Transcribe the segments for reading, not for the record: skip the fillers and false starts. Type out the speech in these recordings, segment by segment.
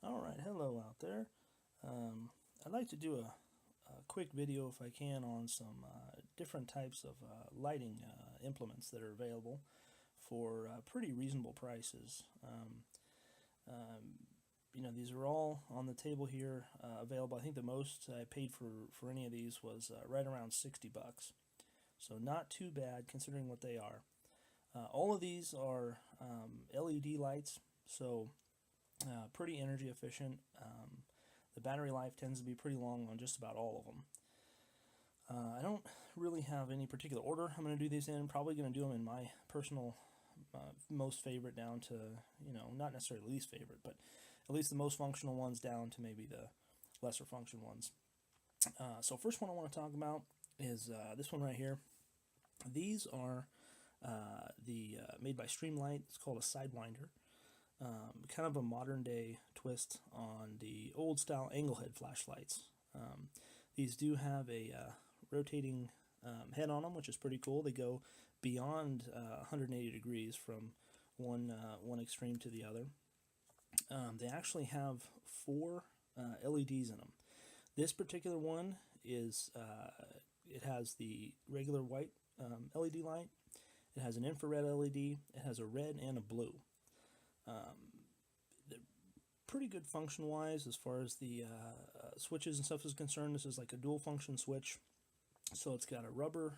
Alright, hello out there. I'd like to do a quick video if I can on some different types of lighting implements that are available for pretty reasonable prices. These are all on the table here available. I think the most I paid for any of these was right around 60 bucks. So not too bad considering what they are. All of these are LED lights, so pretty energy efficient. The battery life tends to be pretty long on just about all of them. I don't really have any particular order I'm going to do these in. Probably going to do them in my personal most favorite down to, not necessarily least favorite, but at least the most functional ones down to maybe the lesser function ones. So first one I want to talk about is this one right here. These are made by Streamlight. It's called a Sidewinder. Kind of a modern day twist on the old style angle head flashlights. These do have a rotating head on them, which is pretty cool. They go beyond 180 degrees from one extreme to the other. They actually have 4 LEDs in them. This particular one is it has the regular white LED light. It has an infrared LED. It has a red and a blue. They're pretty good function wise as far as the switches and stuff is concerned. This is like a dual function switch, so it's got a rubber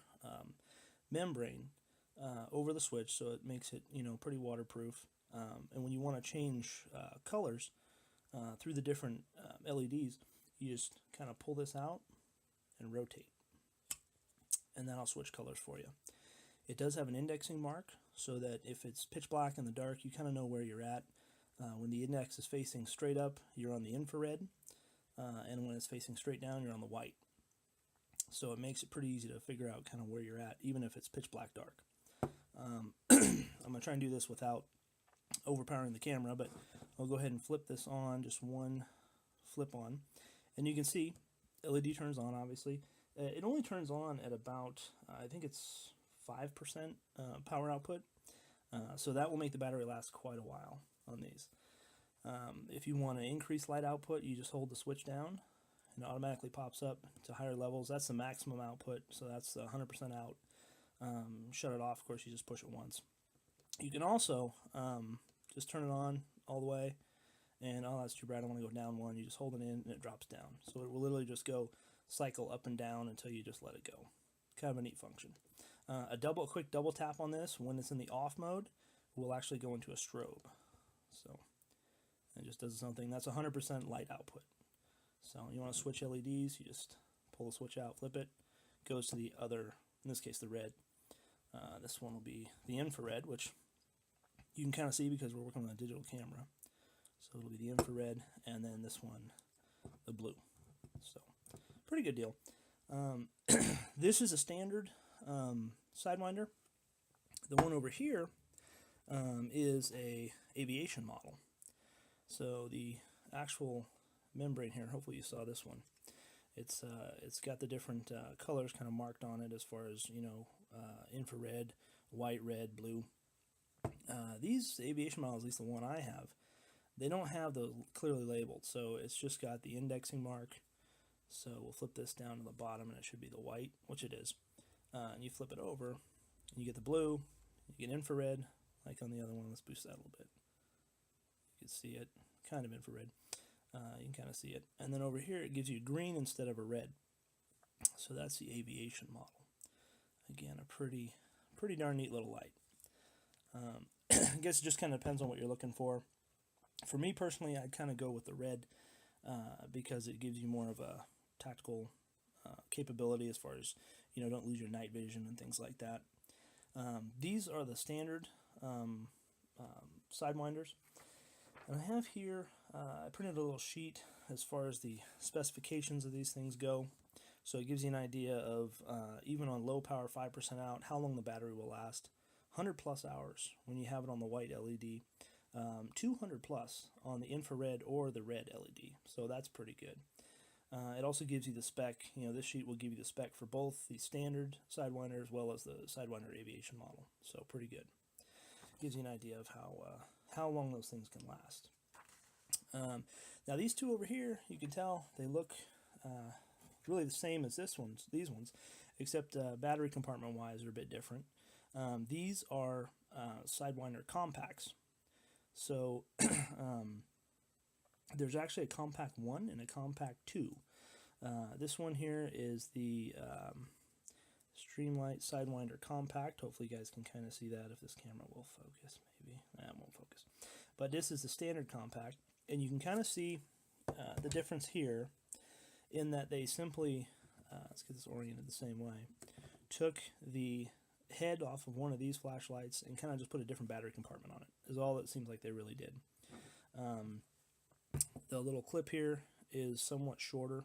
membrane over the switch, so it makes it pretty waterproof. And when you want to change colors through the different LEDs, you just kind of pull this out and rotate, and that'll switch colors for you. It does have an indexing mark, so that if it's pitch black in the dark, you kind of know where you're at. When the index is facing straight up, you're on the infrared, and when it's facing straight down, you're on the white. So it makes it pretty easy to figure out kind of where you're at, even if it's pitch black dark. I'm going to try and do this without overpowering the camera, but I'll go ahead and flip this on, just one flip on, and you can see LED turns on, obviously. It only turns on at about, I think it's 5% power output, so that will make the battery last quite a while on these. If you want to increase light output, you just hold the switch down and it automatically pops up to higher levels. That's the maximum output, so that's 100% out. Shut it off, of course, you just push it once. You can also just turn it on all the way, and oh, that's too bright, I want to go down one. You just hold it in and it drops down. So it will literally just go cycle up and down until you just let it go. Kind of a neat function. A quick double tap on this when it's in the off mode will actually go into a strobe. So it just does its own thing. That's 100% light output. So you want to switch LEDs, you just pull the switch out, flip it, goes to the other, in this case the red. This one will be the infrared, which you can kind of see because we're working on a digital camera. So it'll be the infrared, and then this one, the blue. So pretty good deal. This is a standard Sidewinder. The one over here is a aviation model. So the actual membrane here, hopefully you saw this one. It's got the different colors kind of marked on it as far as infrared, white, red, blue. These aviation models, at least the one I have, they don't have those clearly labeled. So it's just got the indexing mark. So we'll flip this down to the bottom, and it should be the white, which it is. And you flip it over, and you get the blue, you get infrared, like on the other one. Let's boost that a little bit. You can see it, kind of infrared. You can kind of see it. And then over here, it gives you green instead of a red. So that's the aviation model. Again, a pretty darn neat little light. I guess it just kind of depends on what you're looking for. For me personally, I'd kind of go with the red because it gives you more of a tactical capability as far as, don't lose your night vision and things like that. These are the standard Sidewinders. And I have here, I printed a little sheet as far as the specifications of these things go. So it gives you an idea of, even on low power, 5% out, how long the battery will last. 100 plus hours when you have it on the white LED. 200 plus on the infrared or the red LED. So that's pretty good. It also gives you the spec. This sheet will give you the spec for both the standard Sidewinder as well as the Sidewinder aviation model. So pretty good. Gives you an idea of how long those things can last. Now these two over here, you can tell they look really the same as these ones, except battery compartment wise are a bit different. These are Sidewinder compacts. So there's actually a compact 1 and a compact 2. This one here is the Streamlight Sidewinder compact. Hopefully you guys can kind of see that if this camera will focus. Maybe that won't focus. But this is the standard compact, and you can kind of see the difference here in that they simply, let's get this oriented the same way, took the head off of one of these flashlights and kind of just put a different battery compartment on it, is all it seems like they really did. The little clip here is somewhat shorter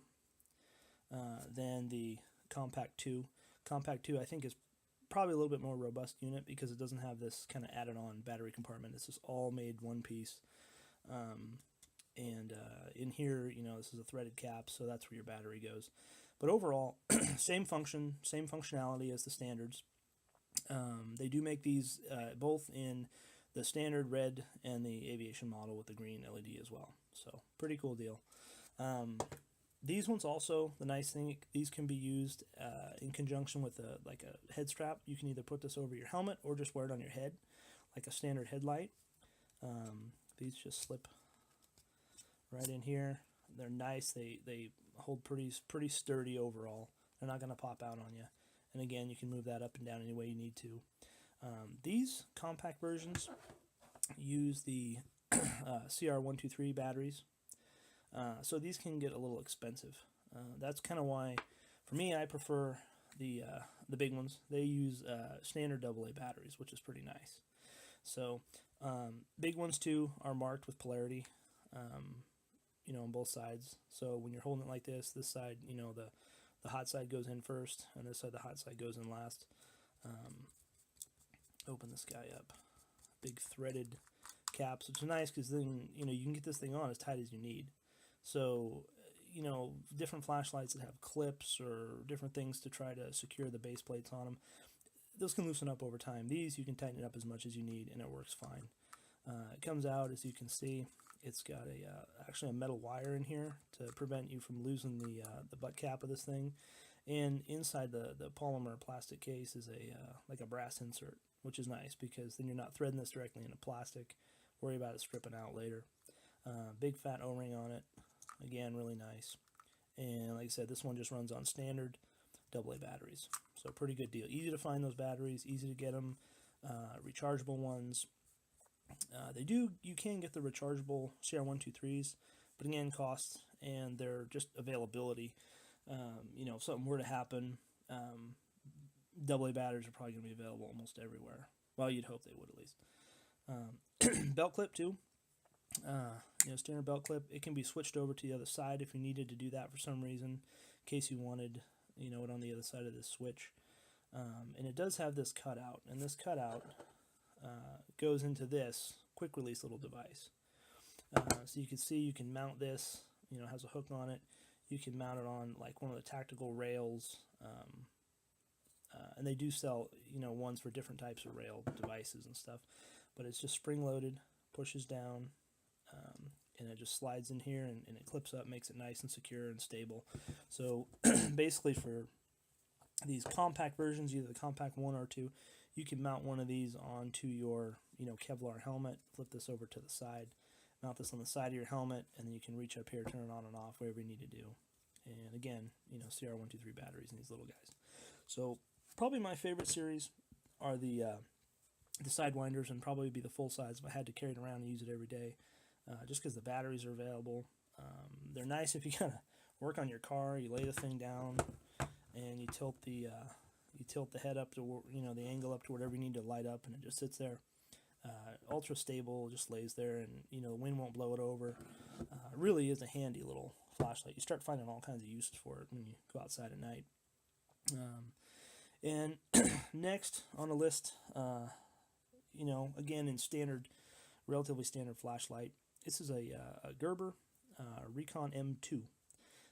than the Compact 2. Compact 2 I think is probably a little bit more robust unit because it doesn't have this kind of added on battery compartment. It's just all made one piece. And in here, you know, this is a threaded cap, so that's where your battery goes. But overall, same functionality as the standards. They do make these both in the standard red and the aviation model with the green LED as well. So pretty cool deal. These ones also, the nice thing, these can be used in conjunction with like a head strap. You can either put this over your helmet or just wear it on your head, like a standard headlight. These just slip right in here. They're nice. They hold pretty sturdy overall. They're not going to pop out on you. And again, you can move that up and down any way you need to. These compact versions use the CR123 batteries. So these can get a little expensive. That's kind of why, for me, I prefer the big ones. They use standard AA batteries, which is pretty nice. So big ones too are marked with polarity, you know, on both sides. So when you're holding it like this side, you know, the hot side goes in first, and this side, the hot side goes in last. Open this guy up. Big threaded caps, which is nice because then, you know, you can get this thing on as tight as you need. So, you know, different flashlights that have clips or different things to try to secure the base plates on them, those can loosen up over time. These, you can tighten it up as much as you need, and it works fine. It comes out, as you can see, it's got actually a metal wire in here to prevent you from losing the butt cap of this thing. And inside the polymer plastic case is like a brass insert, which is nice because then you're not threading this directly into plastic. Worry about it stripping out later. Big fat O-ring on it. Again, really nice. And like I said, this one just runs on standard AA batteries. So pretty good deal. Easy to find those batteries, easy to get them. Rechargeable ones. You can get the rechargeable CR123s, but again, cost and their just availability. You know, if something were to happen, AA batteries are probably going to be available almost everywhere. Well, you'd hope they would at least. Belt clip too. You know, standard belt clip. It can be switched over to the other side if you needed to do that for some reason, in case you wanted, you know, it on the other side of this switch. And it does have this cutout, and this cutout goes into this quick release little device. So you can see you can mount this, you know, it has a hook on it. You can mount it on like one of the tactical rails, and they do sell, you know, ones for different types of rail devices and stuff. But it's just spring loaded, pushes down, and it just slides in here and it clips up, makes it nice and secure and stable. So basically for these compact versions, either the compact 1 or 2, you can mount one of these onto your, you know, Kevlar helmet, flip this over to the side, mount this on the side of your helmet, and then you can reach up here, turn it on and off, whatever you need to do. And again, you know, CR123 batteries in these little guys. So probably my favorite series are the Sidewinders, and probably be the full size if I had to carry it around and use it every day, just because the batteries are available. They're nice if you kind of work on your car. You lay the thing down and you tilt the head up to, you know, the angle up to whatever you need to light up, and it just sits there. Ultra stable, just lays there, and you know, the wind won't blow it over. Really is a handy little flashlight. You start finding all kinds of uses for it when you go outside at night. And next on the list, you know, again in standard, relatively standard flashlight, this is a Gerber Recon M2.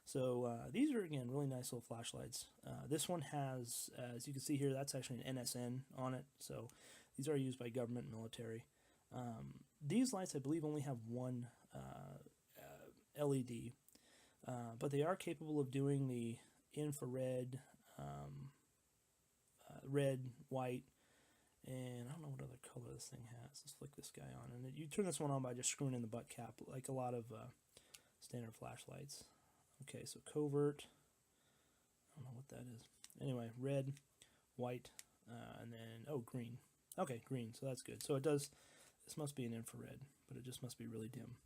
So these are, again, really nice little flashlights. This one has, as you can see here, that's actually an NSN on it. So these are used by government and military. These lights, I believe, only have one LED, but they are capable of doing the infrared, red, white, and I don't know what other color this thing has. Let's flick this guy on, and you turn this one on by just screwing in the butt cap, like a lot of standard flashlights. Okay, so covert, I don't know what that is. Anyway, red, white, and then, oh, green. Okay, green, so that's good. So it does, this must be an infrared, but it just must be really dim.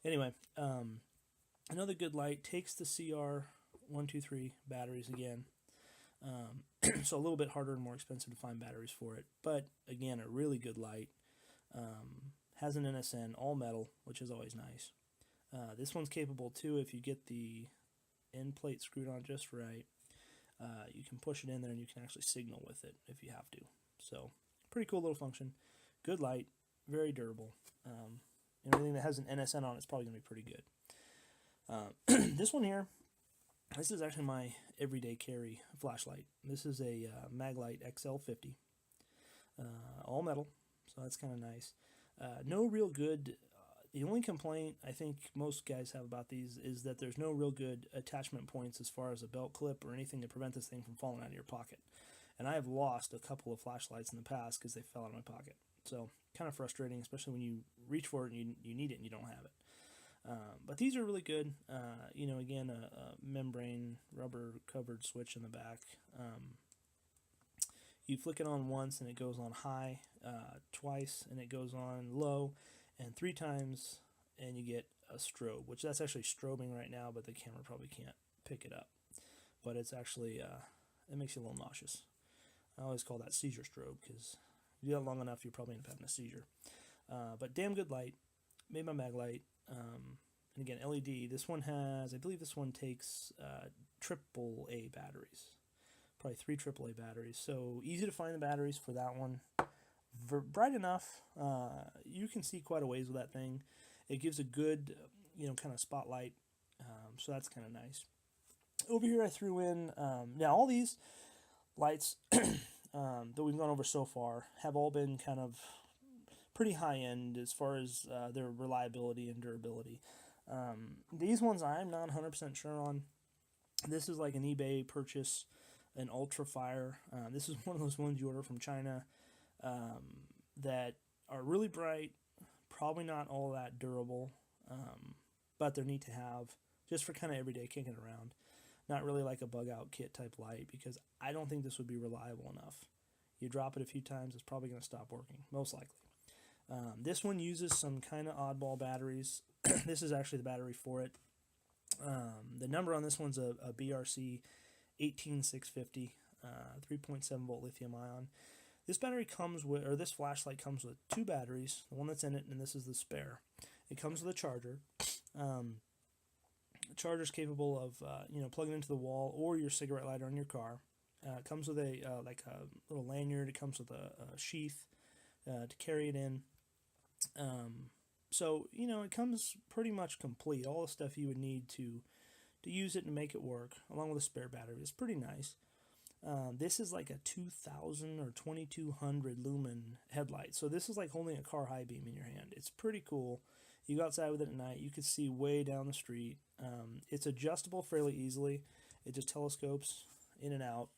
Anyway, another good light, takes the CR123 batteries again. So a little bit harder and more expensive to find batteries for it, but again, a really good light. Has an NSN, all metal, which is always nice. This one's capable too if you get the end plate screwed on just right. You can push it in there and you can actually signal with it if you have to. So pretty cool little function. Good light, very durable. Anything that has an NSN on it's probably going to be pretty good. This one here, this is actually my everyday carry flashlight. This is a Maglite XL50, all metal, so that's kind of nice. No real good, the only complaint I think most guys have about these is that there's no real good attachment points as far as a belt clip or anything to prevent this thing from falling out of your pocket. And I have lost a couple of flashlights in the past because they fell out of my pocket. So kind of frustrating, especially when you reach for it and you need it and you don't have it. But these are really good. Again, a membrane rubber covered switch in the back. You flick it on once and it goes on high, twice and it goes on low, and 3 times and you get a strobe, which that's actually strobing right now, but the camera probably can't pick it up. But it's actually, it makes you a little nauseous. I always call that seizure strobe because if you do that long enough, you'll probably end up having a seizure. But damn good light, made by Maglite. And again, LED. This one has, I believe this one takes AAA batteries. Probably 3 AAA batteries. So easy to find the batteries for that one. Bright enough. You can see quite a ways with that thing. It gives a good, kind of spotlight. So that's kind of nice. Over here I threw in, now all these lights that we've gone over so far have all been kind of pretty high end as far as their reliability and durability. These ones I'm not 100% sure on. This is like an eBay purchase, an Ultra Fire. This is one of those ones you order from China that are really bright, probably not all that durable, but they're neat to have just for kind of everyday kicking around. Not really like a bug out kit type light because I don't think this would be reliable enough. You drop it a few times, it's probably going to stop working, most likely. This one uses some kind of oddball batteries. This is actually the battery for it. The number on this one's a BRC 18650, 3.7 volt lithium ion. This battery comes with, or this flashlight comes with 2 batteries, the one that's in it, and this is the spare. It comes with a charger. The charger's capable of, plugging into the wall or your cigarette lighter in your car. It comes with a little lanyard. It comes with a sheath to carry it in. So, it comes pretty much complete. All the stuff you would need to use it and make it work, along with a spare battery. It's pretty nice. This is like a 2000 or 2200 lumen headlight. So this is like holding a car high beam in your hand. It's pretty cool. You go outside with it at night, you can see way down the street. It's adjustable fairly easily. It just telescopes in and out.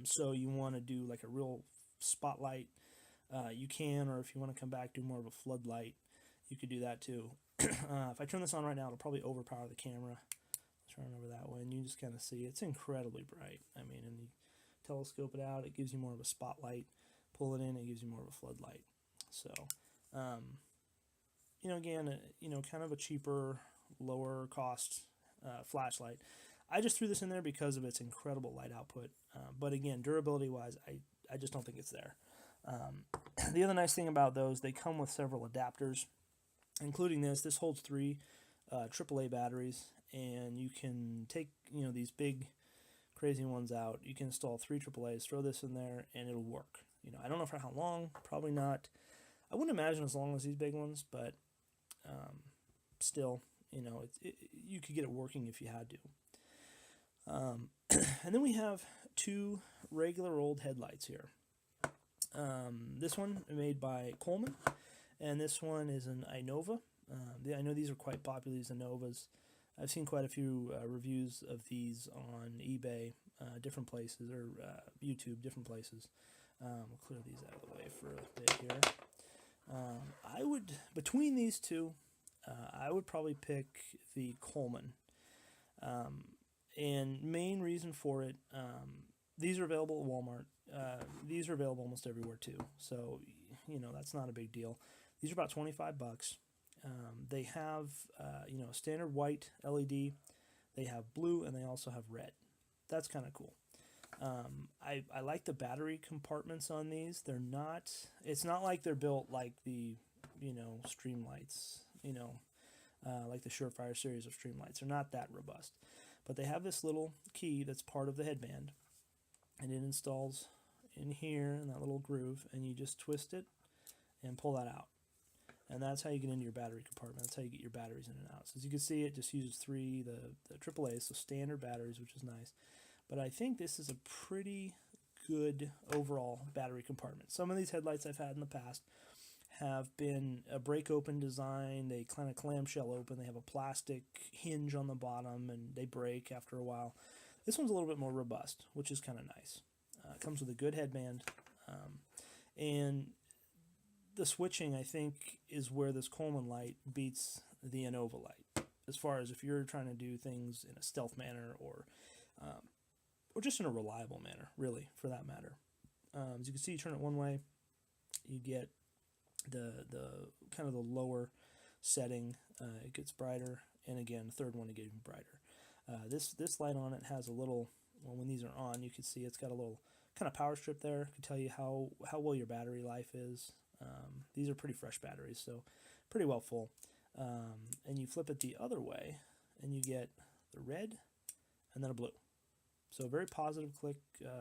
So you want to do like a real spotlight, you can, or if you want to come back, do more of a floodlight, you could do that too. If I turn this on right now, it'll probably overpower the camera. Let's run over that way, and you just kind of see it's incredibly bright. I mean, and you telescope it out, it gives you more of a spotlight. Pull it in, it gives you more of a floodlight. So, again, kind of a cheaper, lower cost flashlight. I just threw this in there because of its incredible light output. But again, durability-wise, I just don't think it's there. The other nice thing about those, they come with several adapters, including this. This holds 3 AAA batteries, and you can take these big, crazy ones out. You can install 3 AAAs, throw this in there, and it'll work. I don't know for how long. Probably not. I wouldn't imagine as long as these big ones, but still, you could get it working if you had to. And then we have 2 regular old headlights here. This one made by Coleman, and this one is an Inova I know these are quite popular, these Innovas. I've seen quite a few reviews of these on eBay, different places, or YouTube, different places. We'll clear these out of the way for a bit here. I would, between these two, I would probably pick the Coleman. And main reason for it, these are available at Walmart. These are available almost everywhere too. So, that's not a big deal. These are about $25. They have, a standard white LED. They have blue, and they also have red. That's kind of cool. I like the battery compartments on these. It's not like they're built like the, Streamlights, like the Surefire series of Streamlights. They're not that robust. But they have this little key that's part of the headband, and it installs in here in that little groove, and you just twist it and pull that out. And that's how you get into your battery compartment. That's how you get your batteries in and out. So as you can see, it just uses the AAA, so standard batteries, which is nice. But I think this is a pretty good overall battery compartment. Some of these headlights I've had in the past have been a break open design. They kind of clamshell open. They have a plastic hinge on the bottom, and they break after a while. This one's a little bit more robust, which is kind of nice. It comes with a good headband. And the switching, I think, is where this Coleman light beats the Innova light. As far as if you're trying to do things in a stealth manner or just in a reliable manner, really, for that matter. As you can see, you turn it one way, you get the kind of the lower setting. It gets brighter, and again, the third one to get even brighter. This light on it has a little, well, when these are on, you can see it's got a little kind of power strip there. It can tell you how well your battery life is. These are pretty fresh batteries, so pretty well full. And you flip it the other way, and you get the red and then a blue. So a very positive click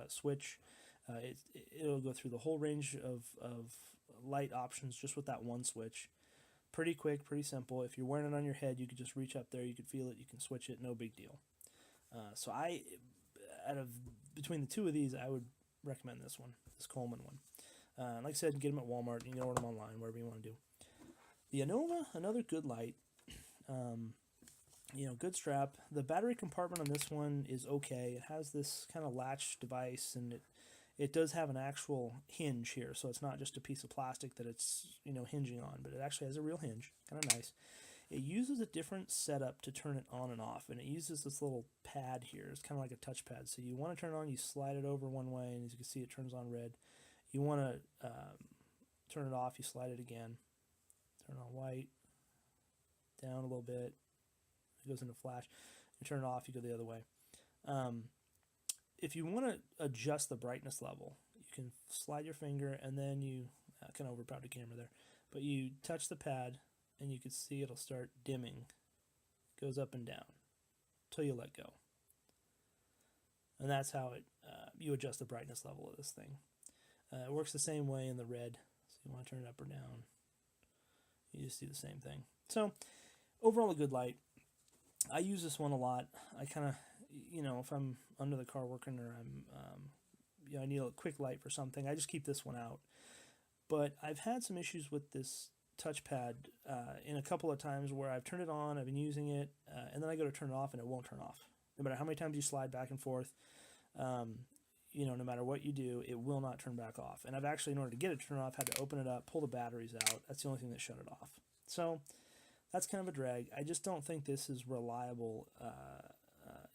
switch. It'll go through the whole range of light options just with that one switch. Pretty quick, pretty simple. If you're wearing it on your head, you could just reach up there, you could feel it, you can switch it, no big deal. So between the two of these, I would recommend this one, this Coleman one. Like I said, get them at Walmart. You can order them online, wherever you want to do. The Innova, another good light. Good strap. The battery compartment on this one is okay. It has this kind of latch device, and it does have an actual hinge here, so it's not just a piece of plastic that it's hinging on, but it actually has a real hinge. Kind of nice. It uses a different setup to turn it on and off, and it uses this little pad here. It's kind of like a touch pad. So you want to turn it on, you slide it over one way, and as you can see, it turns on red. You want to turn it off, you slide it again. Turn on white, down a little bit. It goes into flash. You turn it off, you go the other way. If you want to adjust the brightness level, you can slide your finger, and then you kind of overpowered the camera there, but you touch the pad, and you can see it'll start dimming. It goes up and down until you let go. And that's how you adjust the brightness level of this thing. It works the same way in the red. So you want to turn it up or down, you just do the same thing. So overall, a good light. I use this one a lot. I kind of, if I'm under the car working, or I need a quick light for something, I just keep this one out. But I've had some issues with this touchpad in a couple of times where I've turned it on, I've been using it, and then I go to turn it off, and it won't turn off. No matter how many times you slide back and forth, no matter what you do, it will not turn back off. And I've actually, in order to get it to turn off, had to open it up, pull the batteries out. That's the only thing that shut it off. So that's kind of a drag. I just don't think this is reliable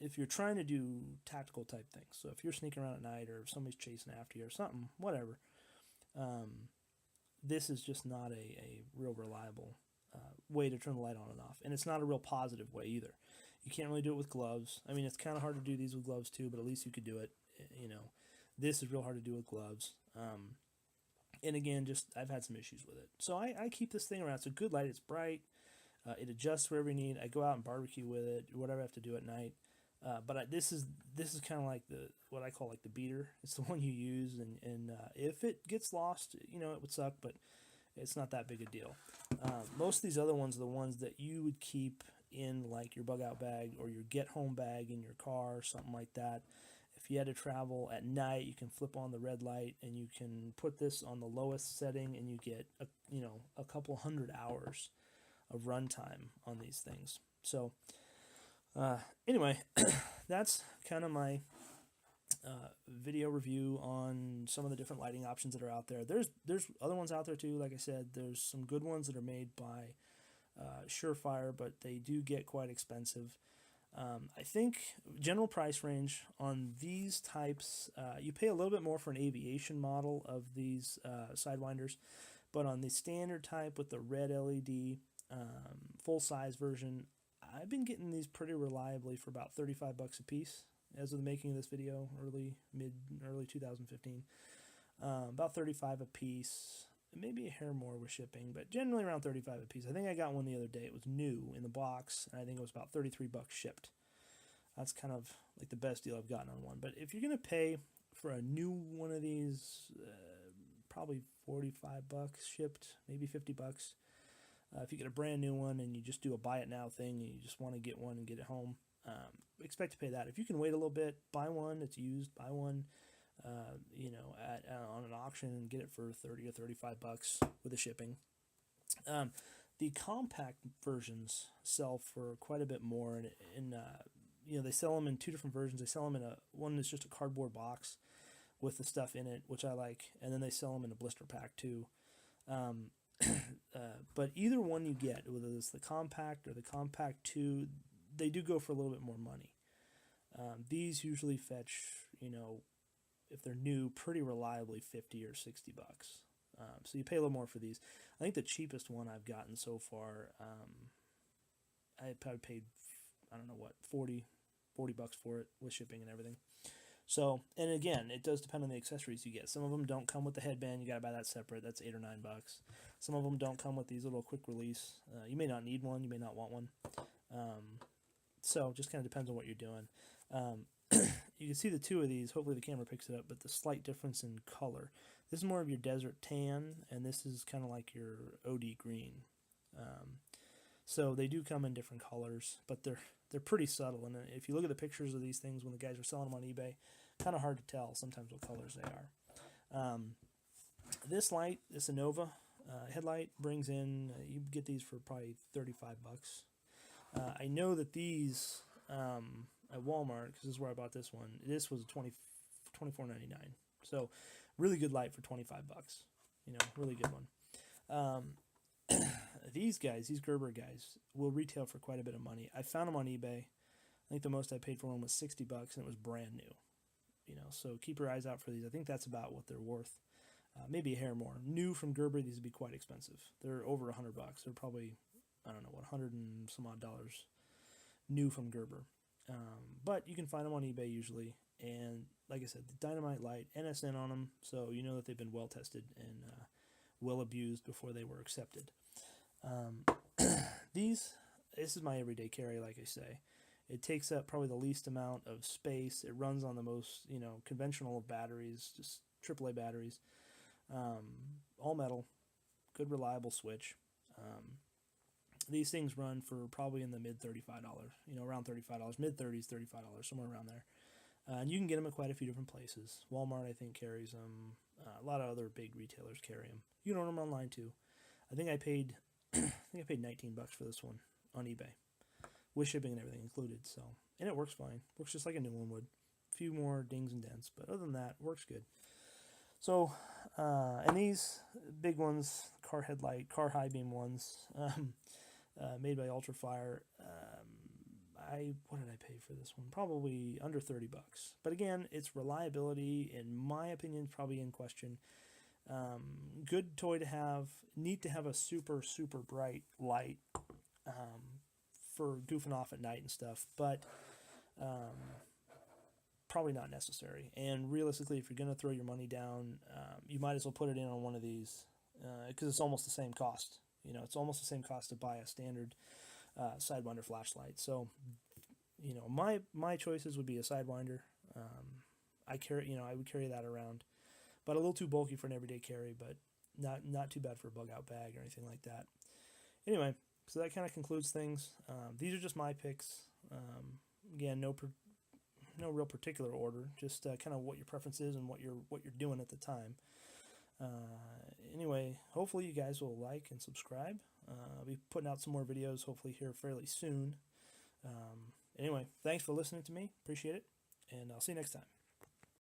if you're trying to do tactical type things. So if you're sneaking around at night, or if somebody's chasing after you or something, whatever, this is just not a real reliable way to turn the light on and off. And it's not a real positive way either. You can't really do it with gloves. I mean, it's kind of hard to do these with gloves too, but at least you could do it. This is real hard to do with gloves. And again, I've had some issues with it. So I keep this thing around. It's a good light. It's bright. It adjusts wherever you need. I go out and barbecue with it, whatever I have to do at night. But this is kind of like what I call like the beater. It's the one you use, and if it gets lost, it would suck, but it's not that big a deal. Most of these other ones are the ones that you would keep in like your bug out bag or your get home bag in your car or something like that. If you had to travel at night, you can flip on the red light, and you can put this on the lowest setting, and you get a couple hundred hours of runtime on these things. So anyway, that's kind of my video review on some of the different lighting options that are out there. There's other ones out there too. Like I said, there's some good ones that are made by Surefire, but they do get quite expensive. I think general price range on these types, you pay a little bit more for an aviation model of these Sidewinders, but on the standard type with the red LED full size version, I've been getting these pretty reliably for about $35 a piece as of the making of this video, early 2015. About $35 a piece, maybe a hair more with shipping, but generally around $35 a piece. I think I got one the other day. It was new in the box, and I think it was about $33 shipped. That's kind of like the best deal I've gotten on one. But if you're going to pay for a new one of these, probably $45 shipped, maybe $50. If you get a brand new one and you just do a buy it now thing and you just want to get one and get it home, expect to pay that. If you can wait a little bit, buy one that's used, buy one on an auction and get it for $30 or $35 with the shipping. The compact versions sell for quite a bit more, and they sell them in two different versions. They sell them in one that's just a cardboard box with the stuff in it, which I like, and then they sell them in a blister pack too. But either one you get, whether it's the compact or the compact 2, they do go for a little bit more money. These usually fetch, if they're new, pretty reliably $50 or $60. So you pay a little more for these. I think the cheapest one I've gotten so far, I probably paid, $40 for it with shipping and everything. So, and again, it does depend on the accessories you get. Some of them don't come with the headband. You got to buy that separate. That's $8 or $9. Some of them don't come with these little quick release. You may not need one. You may not want one. So just kind of depends on what you're doing. You can see the two of these. Hopefully the camera picks it up, but the slight difference in color. This is more of your desert tan, and this is kind of like your OD green. So they do come in different colors, but they're pretty subtle. And if you look at the pictures of these things when the guys are selling them on eBay, kind of hard to tell sometimes what colors they are. This light, this Innova headlight, brings in, you get these for probably $35. I know that these at Walmart, because this is where I bought this one, this was $24.99. So really good light for $25. Really good one. These guys, these Gerber guys, will retail for quite a bit of money. I found them on eBay. I think the most I paid for one was $60, and it was brand new. So keep your eyes out for these. I think that's about what they're worth. Maybe a hair more. New from Gerber, these would be quite expensive. They're over $100. They're probably, $100 and some odd dollars new from Gerber. But you can find them on eBay usually. And like I said, the Dynamite light, NSN on them, so you know that they've been well tested and well abused before they were accepted. This is my everyday carry, like I say. It takes up probably the least amount of space. It runs on the most, conventional of batteries, just AAA batteries. All metal, good reliable switch. These things run for probably in the mid $35, around $35, mid 30s, $35, somewhere around there. And you can get them at quite a few different places. Walmart, I think, carries them. A lot of other big retailers carry them. You can order them online too. I think I paid $19 for this one on eBay, with shipping and everything included. So, and it works fine. Works just like a new one would. A few more dings and dents, but other than that, works good. So, and these big ones, car headlight, car high beam ones, made by Ultrafire. What did I pay for this one? Probably under $30. But again, its reliability, in my opinion, is probably in question. Good toy to have. Neat to have a super, super bright light for goofing off at night and stuff, but probably not necessary. And realistically, if you're going to throw your money down, you might as well put it in on one of these because it's almost the same cost. It's almost the same cost to buy a standard Sidewinder flashlight. So, my choices would be a Sidewinder. I would carry that around, but a little too bulky for an everyday carry, but not too bad for a bug out bag or anything like that. Anyway, so that kind of concludes things. These are just my picks. Again, no real particular order, just kind of what your preference is and what you're doing at the time. Anyway, hopefully you guys will like and subscribe. I'll be putting out some more videos hopefully here fairly soon. Anyway, thanks for listening to me. Appreciate it, and I'll see you next time.